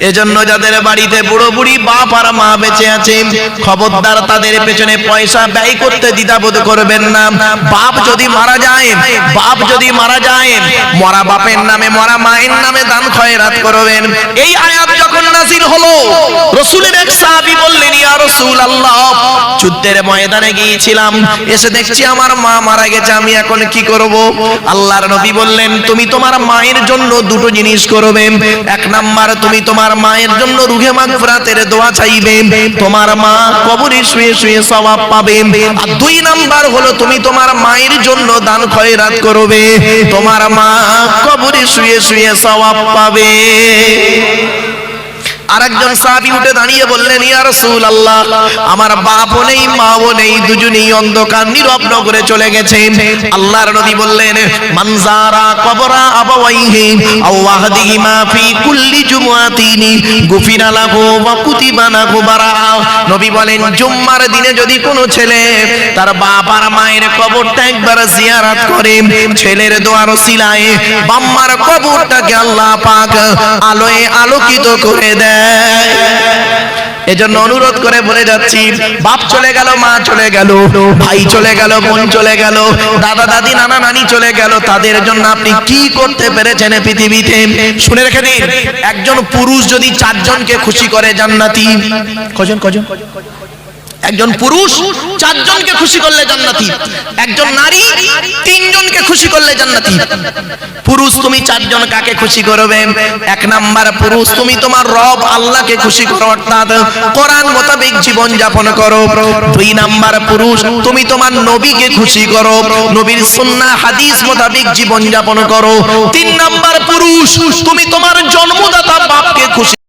এজন্য যাদের বাড়িতে বুড়ো বুড়ি বাপ আর মা বেঁচে আছে, খবরদার তাদের পেছনে পয়সা ব্যয় করতে দ্বিধাবোধ করবেন না। বাপ যদি মারা যায়, মরা বাপের নামে মরা মায়ের নামে দান খয়রাত করবেন। এই আয়াত যখন নাযিল হলো, রাসূলের এক সাহাবী বললেন, ইয়া রাসূলুল্লাহ, যুদ্ধের ময়দানে গিয়েছিলাম, এসে দেখছি আমার মা মারা গেছে, আমি এখন কি করব? আল্লাহর নবী বললেন, তুমি তোমার মায়ের জন্য দুটো জিনিস করবে। এক নাম্বার, তুমি তোমার মায়ের জন্য রুহে মাগফিরাতের দোয়া চাইবে, তোমার মা কবরে শুয়ে শুয়ে সওয়াব পাবে। আর দুই নাম্বার হলো, তুমি তোমার মায়ের জন্য দান খয়রাত করবে, তোমার মা কবরে শুয়ে শুয়ে সওয়াব পাবে। আরেকজন সাহাবী উঠে দাঁড়িয়ে বললেন, ইয়া রাসূলুল্লাহ, আমার বাপও নেই মাও নেই, দুজনেই অন্ধকার নীরব নগরে চলে গেছে। আল্লাহর নবী বললেন, মান যারা কবরা আবাওয়াইহি আও ওয়াহদিহিমা ফি কুল্লি জুমআতিন গুফিরা লাহু ওয়া কুতিবা লাহু বারা। নবী বলেন, জুম্মার দিনে যদি কোনো ছেলে তার বাপ আর মায়ের কবরটা একবার জিয়ারত করে, ছেলের দোয়ার ওসিলায় বাম্মার কবরটাকে আল্লাহ পাক আলোয় আলোকিত করে দেয়। এজন্য অনুরোধ করে বলে যাচ্ছি, বাপ চলে গেল, মা চলে গেল, ভাই চলে গেল, বোন চলে গেল, দাদা দাদি নানা নানি চলে গেল, তাদের জন্য আপনি কি করতে পেরেছেন পৃথিবীতে? শুনে রেখে দিন, একজন পুরুষ যদি চারজনকে খুশি করে জান্নাতি। কজন? একজন পুরুষ চারজনকে খুশি করলে জান্নাতি, একজন নারী তিনজনকে খুশি করলে জান্নাতি। পুরুষ তুমি চারজন কাকে খুশি করবে? এক নাম্বার, পুরুষ তুমি তোমার রব আল্লাহকে খুশি করো, অর্থাৎ কোরআন মোতাবেক জীবন যাপন করো। দুই নাম্বার, পুরুষ তুমি তোমার নবীকে খুশি করো, নবীর সুন্নাহ হাদিস মোতাবেক জীবন যাপন করো। তিন নাম্বার, পুরুষ তুমি তোমার জন্মদাতা বাপকে খুশি